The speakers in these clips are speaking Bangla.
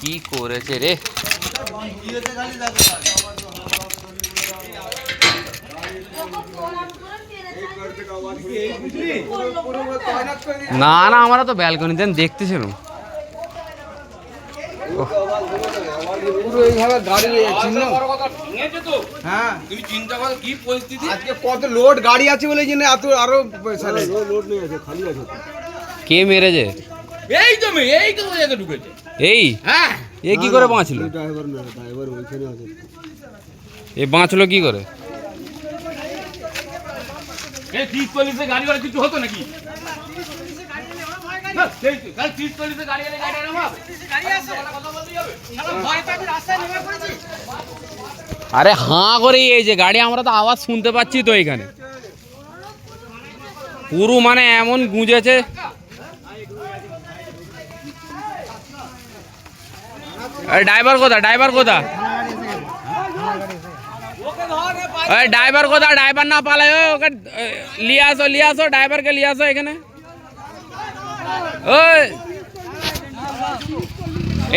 কি করেছে রে? না না, আমরা তো ব্যালকনিতে দেখতেছিলাম। কত লোড গাড়ি আছে বলে এত আরো লোড নেই আছে, খালি আছে। কে মেরেছে? এই তো এই তো জায়গা ঢুকেছে। এই হ্যাঁ, এ কি করে বাঁচলো? ড্রাইভার না, ড্রাইভার ওইখানে আছে। এ বাঁচলো কি করে? এই 30-40 গাড়ি আর কিছু হতো নাকি? না, সেই তো কাল 30-40 গাড়ি এলে গাড়ি নামাবে। গাড়ি আসে কথা বলতেই হবে। শালা ভয় পেয়ে আমি রাস্তায় নেমে পড়েছি। আরে হাঁ করে এই যে গাড়ি, আমরা তো আওয়াজ শুনতে পাচ্ছি তো এখানে পুরো, মানে এমন গুঁজেছে। ড্রাইভার কোথা? ড্রাইভার কোথা? ড্রাইভার কোথা? ড্রাইভার না পালায় ওকে লিয়ে আসো, লিয়ে আসো, ড্রাইভারকে লিয়ে আসো এখানে। ওই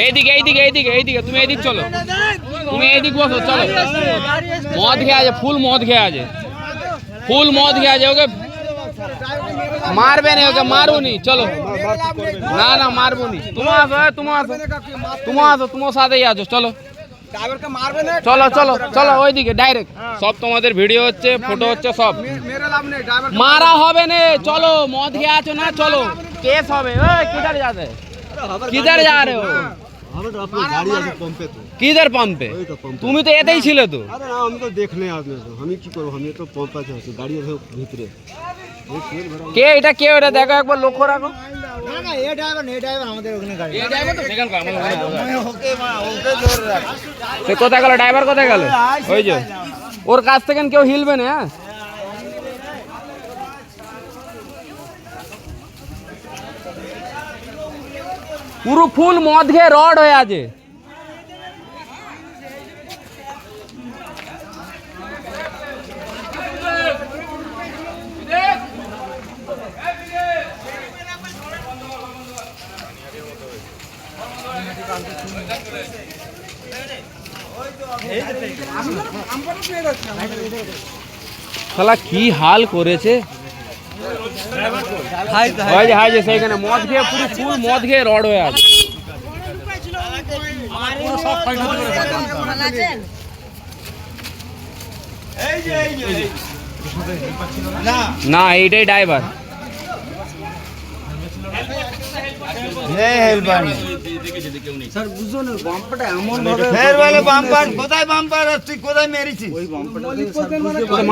এইদিকে এইদিকে এইদিকে এইদিকে, তুমি এইদিক চলো, তুমি এইদিক বসো, চলো। মদ খেয়ে আছে, ফুল মদ খেয়ে আছে, ফুল মদ খেয়ে আছে। ওকে মারবে না, ওকে মারুনি, চলো। না না মারবো নি, তুমি আসো, তুমি আসো, তুমি আসো, তোমার সাথেই আছো, চলো। চলো চলো চলো ওইদিকে ডাইরেক্ট। সব তোমাদের ভিডিও হচ্ছে, ফটো হচ্ছে, সব মারা হবে না। চলো, মদ খেয়ে আছো না, চলো, কেস হবে। ওই কিধার যাবে? কিধার যা রে? কিধার পাম্পে? তুমি তো এতেই ছিলে তো। আমি তো দেখলে আমি কি করবো, আমি তো পম্প আছে, গাড়ি আছে ভিতরে। কে এটা? কে ওটা? দেখো একবার, লক্ষ্য রাখো। কোথায় গেল ড্রাইভার? কোথায় গেল? ওই যে ওর কাছ থেকে কেউ হিলবে না। হ্যাঁ, পুরো ফুল মদ খেয়ে রড হয়ে আছে। শালা কি হাল করেছে। সেইখানে মদ খেয়ে পুরো ফুল মদ খেয়ে রড হয়ে আছে। না, এইটাই ড্রাইভার।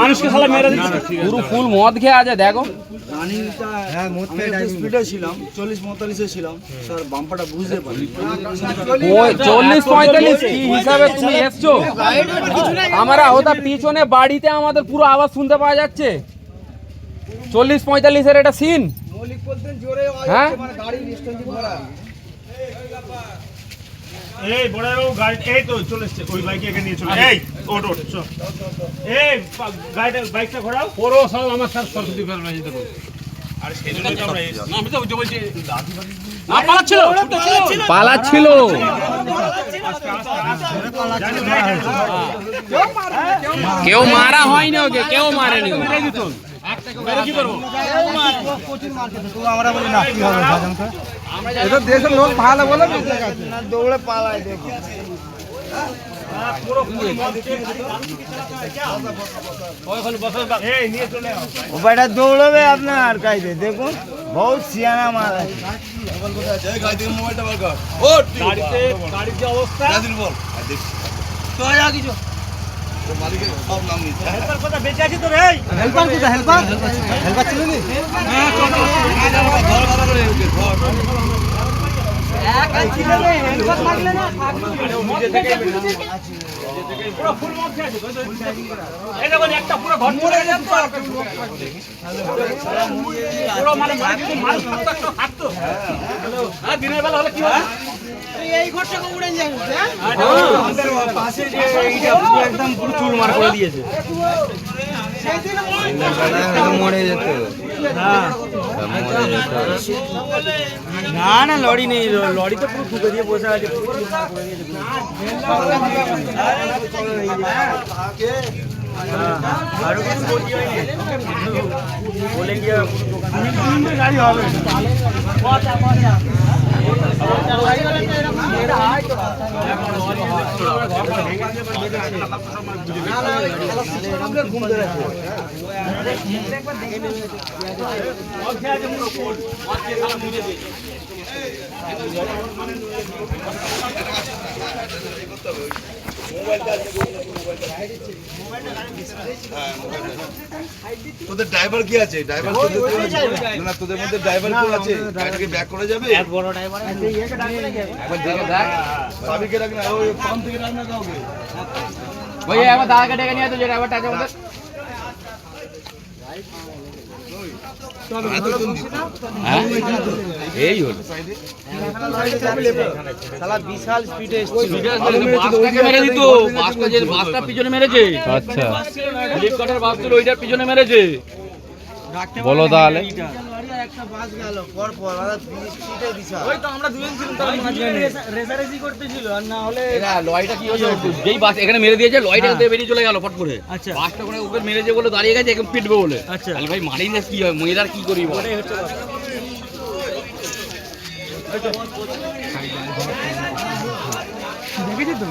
মানুষকে শালা মেরে দিচ্ছে, পুরো ফুল মদ খেয়ে আছে। দেখো, স্পিডে ছিলাম 40-45 ছিলাম স্যার, বাম্পারটা বুঝতে পারি। 40-45 কি হিসাবে তুমি এসছো? আমরা ওটা পিছনে বাড়িতে আমাদের পুরো আওয়াজ শুনতে পাওয়া যাচ্ছে। 40-45 এর এটা সিন। হ্যাঁ, এই বড় গাড়ি এই তো চলে এসেছে, ওই বাইকে এখানে নিয়ে চলে। এই ওট ওট চল, এই গাড়িটা বাইকটা ঘোরাও। পুরো সব আমার স্যার সরস্বতী ফেলনা যেতে বল। আর সেই জন্যই তো আমরা এসেছি। না, আমি তো বলছি না, পালাচ্ছিল। কেউ মারা হয়নি ওকে, কেউ মারেনি। দেশের লোক ভালো বলে দৌড়ে পালায়। দেখো ও বেটা দৌড়বে আপনার কাছে, দেখুন বহুত সিয়ানা মাল আছে। দিনের বেলা হলে কি হয়? এই ঘরটাকে উড়ে যাবে, একদম পুরো চুরমার করে দিয়েছে। মরে যেত। না না লরি নেই, লরি তো পুরো ঢুকে দিয়ে বসে আছে। আরো কিছু বলছি হয়নি বলে গিয়ে গাড়ি হবে তোদের ড্রাইভার কি আছে? ড্রাইভার না, তোদের মধ্যে ড্রাইভার কেউ আছে? গাড়িকে ব্যাক করে যাবে? এক বড় ড্রাইভার আছে একে ডাকলে একবার দেখে দেখ সাবিকে রাখ না, ওই পাম্প থেকে রাখ না কাউকে। ভাইয়া একবার দাদাকে ডেকে নিয়ে তো যে ড্রাইভারটা আছে আমাদের হ্যাঁ? এই হলো শালা বিশাল স্পিডে এসেছিল। বাসটাকে মেরে দিত, বাসটা যে বাসটা পিছনে মেরেছে। আচ্ছা ফ্লিপকার্টের বাস ছিল ওইটার পিছনে মেরেছে। বলো তাহলে একটা বাস গেল পর পর স্পিডে বিশাল। ওই তো আমরা দুজন ছিলাম তার মাঝখানে রেসারেসি করতেছিল আর না হলে এরা লয়টা কি হয়েছে যেই বাস এখানে মেরে দিয়েছে লয়টা থেকে বেরিয়ে চলে গেল ফট করে। আচ্ছা। বাসটা করে ওকে মেরেছে বলে দাঁড়িয়ে গেছে এখন পিটবে বলে। আচ্ছা। তাহলে ভাই মারি না কি হয় মেয়েরা কি করি বল দেখেছি তো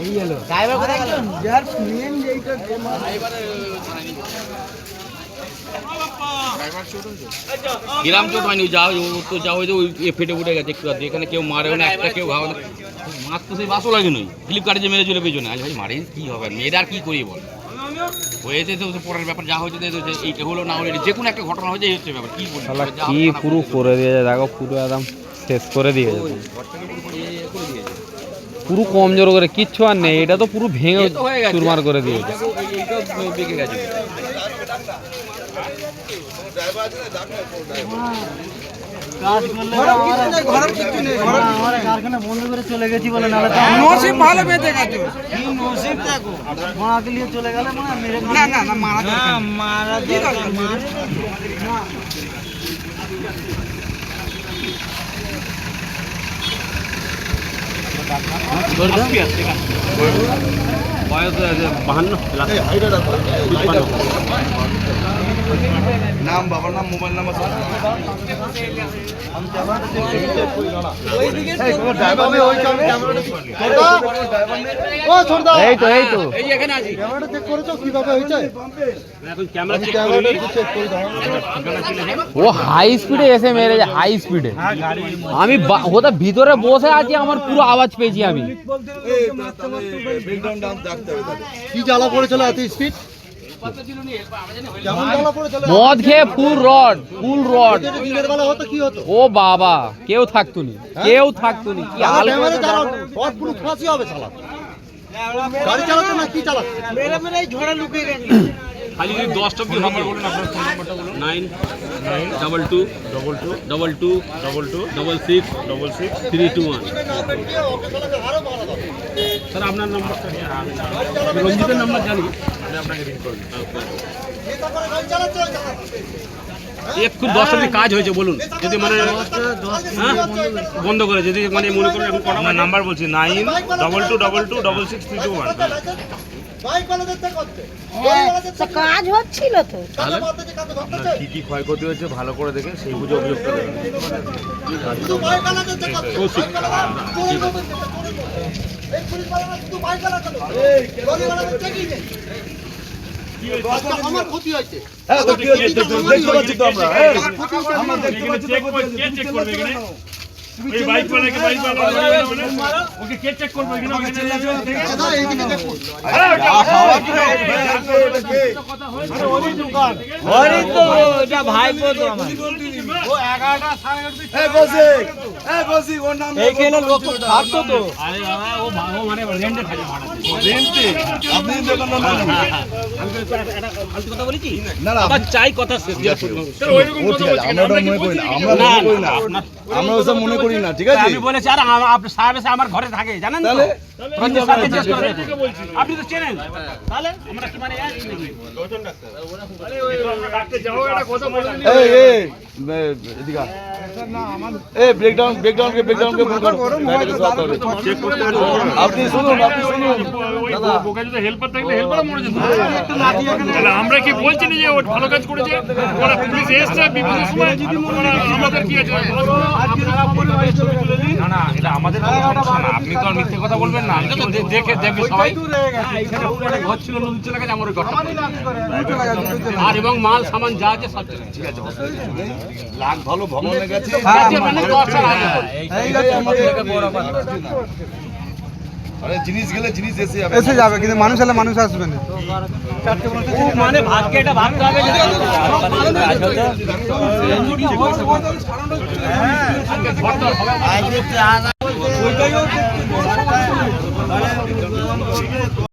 এই গেল ড্রাইভার কোথায় গেল যার মেন এইটা গ্রাম চোট হয়নি যা ও তো যা হয়েছে ওই ফেটে উঠে গেছে একটু আধটু। এখানে কেউ মারেও না, একটা কেউ ঘাও না, মাছ তো সেই বাসও লাগে নই ফ্লিপকার্টে যে মেরে চলে পেছনে। আজ ভাই মারি কি হবে মেয়েরা আর কি করি বল হয়েছে তো পরের ব্যাপার যা হয়েছে এইটা হলো না হলে যে কোনো একটা ঘটনা হয়েছে এই হচ্ছে ব্যাপার কি বলি কি পুরো করে দিয়েছে দেখো, পুরো একদম শেষ করে দিয়েছে, পুরো কমজোর করে কিচ্ছু আর নেই। এটা তো পুরো ভেঙে চুরমার করে দিয়েছে। এইটা বেঁকে গেছে কারখানা বন্ধ করে চলে গেছি বলে নাহলে তো নসিব ভালো বেঁচে গেছে। কি নসিব দেখো মাকে নিয়ে চলে গেলে মানে মেরে না না না মারা দরকার মারা দরকার না বয়স 52 নাম, বাবার নাম, মোবাইল নাম্বার সব। এই তো এই তো এই যে এখানে আছি ও হাই স্পিডে এসে মেরেছে, হাই স্পিডে। আমি ওটা ভিতরে বসে আছি, আমার পুরো আওয়াজ পেয়েছি আমি। ব্রেকডাউন ডান্স ডাকতে হবে তাহলে। কি জ্বালা পড়েছিল এত স্পিড কেমন জ্বালা পড়েছিল মদ খেয়ে ফুল রড ফুল রড। দিনের বেলা হতো কি হতো ও বাবা কেউ থাকতো নি, কেউ থাকতো নি। কি হাল করেছে দেখো। রড পুরো ফাঁসি হবে শালা গাড়ি চালাতো না কি চালাতো মেরে মেরে ঝড়ে লুকিয়ে গেছে। খালি যদি 10টা কি নাম্বার বলুন, আপনার ফোন নাম্বারটা বলুন। 922222266 321। স্যার আপনার নাম্বারটা রঞ্জিতের নাম্বার জানি, আমি আপনাকে রিং করব। একটু 10টা কাজ হয়েছে বলুন, যদি মানে হ্যাঁ বন্ধ করে যদি মানে মনে করেন এখন কটা নাম্বার বলছি 92222266 কাজ হচ্ছিল তো কি কি ক্ষয়ক্ষতি হয়েছে ভালো করে দেখে সেই বুঝে অভিযোগটা দেবেন। আমার ক্ষতি হয়েছে হ্যাঁ, তো কি হয়েছে? দেখতে পাচ্ছি তো আমরা। আমরা দেখতে পাচ্ছি তো চেক করবে এখানে এই বাইক ওকে কে চেক করবে এখানে দাদা এইদিকে দেখুন ওরই তো এটা ভাইপো তো আমার। ও 11টা 11:30 এই কৌশিক, এই কৌশিক, ওর নাম এইখানে লোক থাকতো তো আরে বাবা ও মানে রেন্টে থাকে ভাড়া রেন্টে আপনি দেখুন না। আমি তো একটা ফালতু কথা বলেছি না না, আবার চাই কথা শেষ স্যার ওইরকম ও কথা ঠিক আছে, বলছি আমরা ওটা মনে করি না, আমরা মনে করি না, আমরা ওসব মনে করি না, ঠিক আছে? আমি বলেছি আর আপনার সাহেব এসে আমার ঘরে থাকে জানেন তো তাহলে রঞ্জিত স্যারকে জিজ্ঞেস করে দেখুন। আপনি তো চেনেন তাহলে আমরা কি মানে এক নাকি? আমরা ডাক্তার যাবো একটা কথা বলে দিই। এদিকে ব্রেকডাউন কে ফোন করো চেক করতে হবে। আপনি শুনুন ওই বোকা যদি হেল্পার থাকলে হেল্পারও মরে যেত। তাহলে আমরা কি বলছি না যে ও ভালো কাজ করেছে? ওরা পুলিশ এসছে বিপদের সময়, ওরা আমাদের কি আছে? না না এটা আমাদের কোনো সমস্যা না, আপনি তো আর মিথ্যে কথা বলবেন না, এটা তো দেখে দেখবে সবাই। এখানে পুরো ঘর ছিল, নদী চলে গেছে, আমার ওই ঘরটা আর এবং মাল সামান যা আছে সব চলে গেছে। ঠিক আছে, লাখ ভালো ভ্রমণে গেছে। মানে 10 সাল আগে। আরে জিনিস গেলে জিনিস এসে যাবে, কিন্তু মানুষ হলে মানুষ আসবে না। মানে ভাগ্যে এটা ভাবতে হবে যে ওইটাই